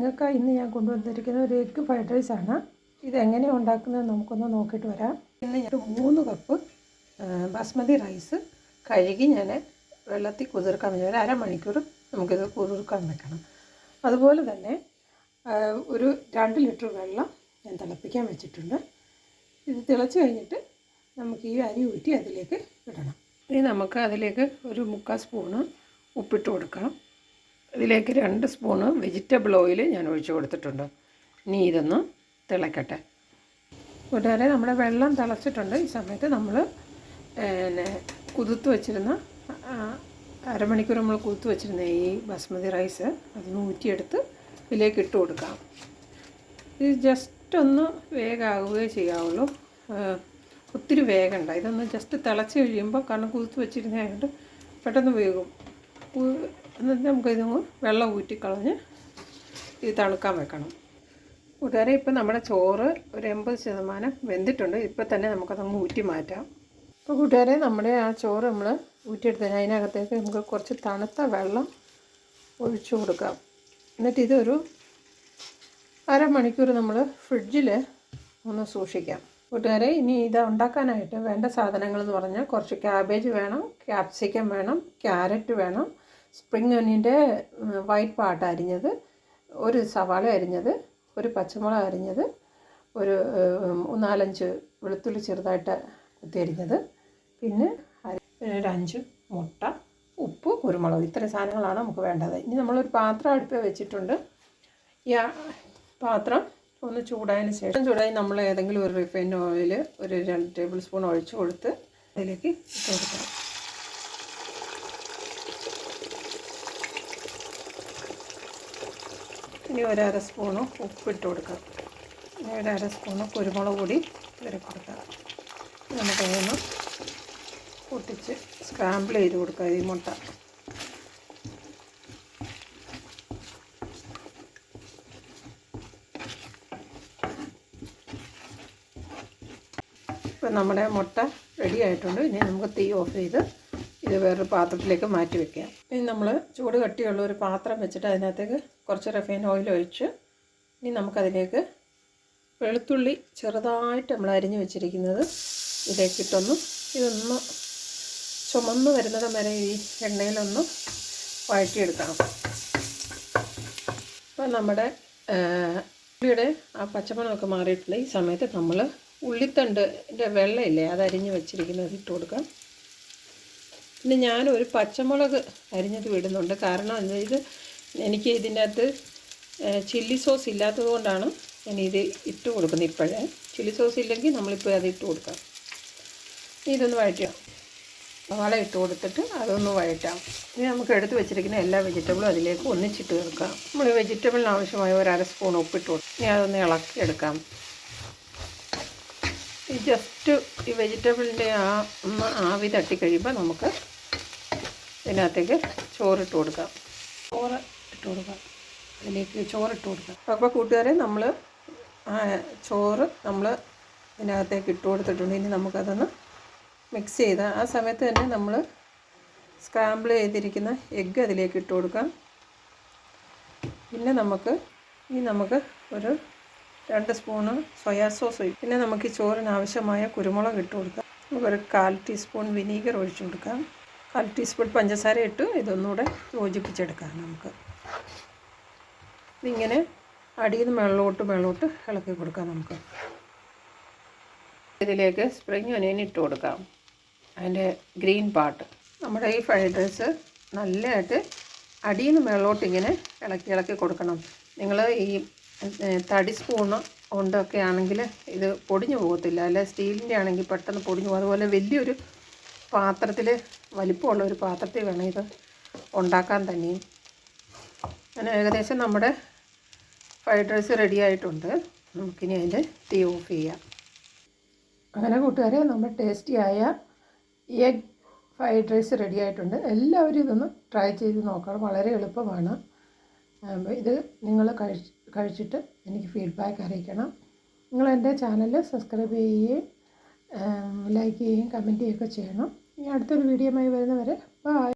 നിങ്ങൾക്ക് ഇന്ന് ഞാൻ കൊണ്ടുവന്നിരിക്കുന്ന ഒരു എഗ്ഗ് ഫ്രൈഡ് റൈസ് ആണ്. ഇതെങ്ങനെയാണ് ഉണ്ടാക്കുന്നത് നമുക്കൊന്ന് നോക്കിയിട്ട് വരാം. ഇന്ന് ഞാൻ 3 കപ്പ് ബാസ്മതി റൈസ് കഴുകി ഞാൻ വെള്ളത്തിൽ കുതിർക്കാൻ വെച്ചാൽ ഒരു അരമണിക്കൂർ നമുക്കിത് കുതിർക്കാൻ വെക്കണം. അതുപോലെ തന്നെ ഒരു 2 ലിറ്റർ വെള്ളം ഞാൻ തിളപ്പിക്കാൻ വെച്ചിട്ടുണ്ട്. ഇത് തിളച്ച് കഴിഞ്ഞിട്ട് നമുക്ക് ഈ അരി ഊറ്റി അതിലേക്ക് ഇടണം. ഇനി നമുക്ക് അതിലേക്ക് ഒരു 3/4 സ്പൂണ് ഉപ്പിട്ട് കൊടുക്കാം. ഇതിലേക്ക് 2 സ്പൂണ് വെജിറ്റബിൾ ഓയിൽ ഞാൻ ഒഴിച്ച് കൊടുത്തിട്ടുണ്ട്. ഇനി ഇതൊന്ന് തിളക്കട്ടെ. കൂട്ടുകാരെ, നമ്മുടെ വെള്ളം തിളച്ചിട്ടുണ്ട്. ഈ സമയത്ത് നമ്മൾ കുതിർത്ത് വെച്ചിരുന്ന അരമണിക്കൂർ നമ്മൾ കുതിർത്ത് വെച്ചിരുന്ന ഈ ബാസ്മതി റൈസ് അതൊന്ന് ഊറ്റിയെടുത്ത് ഇതിലേക്ക് ഇട്ട് കൊടുക്കാം. ഇത് ജസ്റ്റ് ഒന്ന് വേഗമാവുകയേ ചെയ്യാവുള്ളൂ, ഒത്തിരി വേഗണ്ട. ഇതൊന്ന് ജസ്റ്റ് തിളച്ച് കഴിയുമ്പോൾ, കാരണം കുതിർത്ത് വെച്ചിരുന്നതായിട്ട് പെട്ടെന്ന് വേകും. എന്നിട്ട് നമുക്കിതൊന്ന് വെള്ളം ഊറ്റിക്കളഞ്ഞ് ഇത് തണുക്കാൻ വെക്കണം. കൂട്ടുകാരെ, ഇപ്പം നമ്മുടെ ചോറ് ഒരു 80% വെന്തിട്ടുണ്ട്. ഇപ്പം തന്നെ നമുക്കതങ്ങ് ഊറ്റി മാറ്റാം. അപ്പോൾ കൂട്ടുകാരെ, നമ്മുടെ ആ ചോറ് നമ്മൾ ഊറ്റിയെടുത്തതിന് അതിനകത്തേക്ക് നമുക്ക് കുറച്ച് തണുത്ത വെള്ളം ഒഴിച്ചു കൊടുക്കാം. എന്നിട്ട് ഇതൊരു അരമണിക്കൂർ നമ്മൾ ഫ്രിഡ്ജിൽ ഒന്ന് സൂക്ഷിക്കാം. കൂട്ടുകാരെ, ഇനി ഇത് ഉണ്ടാക്കാനായിട്ട് വേണ്ട സാധനങ്ങളെന്ന് പറഞ്ഞാൽ കുറച്ച് ക്യാബേജ് വേണം, ക്യാപ്സിക്കം വേണം, ക്യാരറ്റ് വേണം, സ്പ്രിംഗ് ഒനിയൻ്റെ വൈറ്റ് പാർട്ട് അരിഞ്ഞത്, ഒരു സവാള അരിഞ്ഞത്, ഒരു പച്ചമുളക് അരിഞ്ഞത്, ഒരു 4-5 വെളുത്തുള്ളി ചെറുതായിട്ട് കുത്തി അരിഞ്ഞത്, പിന്നെ ഒരു 5 മുട്ട, ഉപ്പ്, കുരുമുളക്. ഇത്രയും സാധനങ്ങളാണ് നമുക്ക് വേണ്ടത്. ഇനി നമ്മളൊരു പാത്രം അടുപ്പിൽ വെച്ചിട്ടുണ്ട്. ഈ പാത്രം ഒന്ന് ചൂടായതിന് ശേഷം ചൂടായി നമ്മൾ ഏതെങ്കിലും ഒരു റിഫൈൻഡ് ഓയിൽ ഒരു 2 ടേബിൾ സ്പൂൺ ഒഴിച്ച് കൊടുത്ത് അതിലേക്ക് ഇട്ട് കൊടുക്കണം. ഇനി ഒരു 1/2 സ്പൂണ് ഉപ്പിട്ട് കൊടുക്കാം. ഇനി ഒരു 1/2 സ്പൂണ് കുരുമുളക് പൊടി ഇവരെ കൊടുക്കാം. നമുക്കതൊന്ന് പൊട്ടിച്ച് സ്ക്രാമ്പിൾ ചെയ്ത് കൊടുക്കാം ഈ മുട്ട. ഇപ്പം നമ്മുടെ മുട്ട റെഡി ആയിട്ടുണ്ട്. ഇനി നമുക്ക് തീ ഓഫ് ചെയ്ത് ഇത് വേറൊരു പാത്രത്തിലേക്ക് മാറ്റി വയ്ക്കാം. ഇനി നമ്മൾ ചൂട് കട്ടിയുള്ള ഒരു പാത്രം വെച്ചിട്ട് അതിനകത്തേക്ക് കുറച്ച് റിഫൈൻ ഓയിൽ ഒഴിച്ച് ഇനി നമുക്കതിലേക്ക് വെളുത്തുള്ളി ചെറുതായിട്ട് നമ്മൾ അരിഞ്ഞ് വെച്ചിരിക്കുന്നത് ഇതിലേക്കിട്ടൊന്ന് ഇതൊന്ന് ചുമന്ന് വരുന്നിടം വരെ ഈ എണ്ണയിലൊന്ന് വഴറ്റിയെടുക്കണം. അപ്പം നമ്മുടെ ഉള്ളിയുടെ ആ പച്ചമണമൊക്കെ മാറിയിട്ടുണ്ട്. ഈ സമയത്ത് നമ്മൾ ഉള്ളിത്തണ്ടിൻ്റെ വെള്ളമില്ലേ, അത് അരിഞ്ഞ് വെച്ചിരിക്കുന്നത് ഇട്ട് കൊടുക്കാം. പിന്നെ ഞാനൊരു പച്ചമുളക് അരിഞ്ഞത് വിടുന്നുണ്ട്. കാരണം ഇത് എനിക്ക് ഇതിൻ്റെ അകത്ത് ചില്ലി സോസ് ഇല്ലാത്തത് കൊണ്ടാണ് ഞാനിത് ഇട്ട് കൊടുക്കുന്നത്. ഇപ്പോഴേ ചില്ലി സോസ് ഇല്ലെങ്കിൽ നമ്മളിപ്പോൾ അത് ഇട്ട് കൊടുക്കാം. ഇതൊന്ന് വഴറ്റാം. സവാള ഇട്ട് കൊടുത്തിട്ട് അതൊന്ന് വഴറ്റാം. ഇനി നമുക്ക് എടുത്ത് വെച്ചിരിക്കുന്ന എല്ലാ വെജിറ്റബിളും അതിലേക്ക് ഒന്നിച്ചിട്ട് ചേർക്കാം. നമ്മൾ വെജിറ്റബിളിന് ആവശ്യമായ ഒരു 1/2 സ്പൂൺ ഉപ്പിട്ട് കൊടുക്കും. ഇനി അതൊന്ന് ഇളക്കി എടുക്കാം. ഈ ജസ്റ്റ് ഈ വെജിറ്റബിളിൻ്റെ ഒന്ന് ആവി തട്ടിക്കഴിയുമ്പോൾ നമുക്ക് ഇതിനകത്തേക്ക് ചോറിട്ട് കൊടുക്കാം. അതിലേക്ക് ചോറിട്ട് കൊടുക്കാം. അപ്പോൾ കൂട്ടുകാരെ, നമ്മൾ ചോറ് നമ്മൾ ഇതിനകത്തേക്ക് ഇട്ട് കൊടുത്തിട്ടുണ്ട്. ഇനി നമുക്കതൊന്ന് മിക്സ് ചെയ്ത് ആ സമയത്ത് തന്നെ നമ്മൾ സ്ക്രാമ്പിൾ ചെയ്തിരിക്കുന്ന എഗ്ഗ് അതിലേക്ക് ഇട്ട് കൊടുക്കാം. പിന്നെ നമുക്ക് ഒരു 2 സ്പൂണ് സോയാ സോസ്, പിന്നെ നമുക്ക് ഈ ചോറിന് ആവശ്യമായ കുരുമുളക് ഇട്ട് കൊടുക്കാം. നമുക്കൊരു 1/4 ടീസ്പൂൺ വിനീഗർ ഒഴിച്ചു കൊടുക്കാം. 1/4 ടീസ്പൂൺ പഞ്ചസാര ഇട്ട് ഇതൊന്നുകൂടെ യോജിപ്പിച്ചെടുക്കാം. നമുക്ക് ഇതിങ്ങനെ അടിയിൽ നിന്ന് മേളോട്ട് ഇളക്കി കൊടുക്കാം. നമുക്ക് ഇതിലേക്ക് സ്പ്രിംഗ് ഒനിയൻ ഇട്ട് കൊടുക്കാം, അതിൻ്റെ ഗ്രീൻ പാർട്ട്. നമ്മുടെ ഈ ഫ്രൈഡ് റൈസ് നല്ലതായിട്ട് അടിയിൽ നിന്ന് മേളോട്ട് ഇങ്ങനെ ഇളക്കി കൊടുക്കണം. നിങ്ങൾ ഈ തടി സ്പൂണ് കൊണ്ടൊക്കെ ആണെങ്കിൽ ഇത് പൊടിഞ്ഞു പോകത്തില്ല. അല്ലെ സ്റ്റീലിൻ്റെ ആണെങ്കിൽ പെട്ടെന്ന് പൊടിഞ്ഞു പോകും. അതുപോലെ വലിയൊരു പാത്രത്തിൽ, വലിപ്പമുള്ള ഒരു പാത്രത്തിൽ വേണം ഇത് ഉണ്ടാക്കാൻ തന്നെയും. അങ്ങനെ ഏകദേശം നമ്മുടെ ഫ്രൈഡ് റൈസ് റെഡി ആയിട്ടുണ്ട്. നമുക്കിനി അതിൻ്റെ തീ ഓഫ് ചെയ്യാം. അങ്ങനെ കൂട്ടുകാരെ, നമ്മുടെ ടേസ്റ്റിയായ എഗ് ഫ്രൈഡ് റൈസ് റെഡി ആയിട്ടുണ്ട്. എല്ലാവരും ഇതൊന്ന് ട്രൈ ചെയ്ത് നോക്കണം. വളരെ എളുപ്പമാണ്. ഇത് നിങ്ങൾ കഴിച്ചിട്ട് എനിക്ക് ഫീഡ്ബാക്ക് അറിയിക്കണം. നിങ്ങൾ എൻ്റെ ചാനൽ സബ്സ്ക്രൈബ് ചെയ്യുകയും ലൈക്ക് ചെയ്യുകയും കമൻറ്റ് ചെയ്യുകയൊക്കെ ചെയ്യണം. ഇനി അടുത്തൊരു വീഡിയോയുമായി വരുന്നവരെ ബൈ.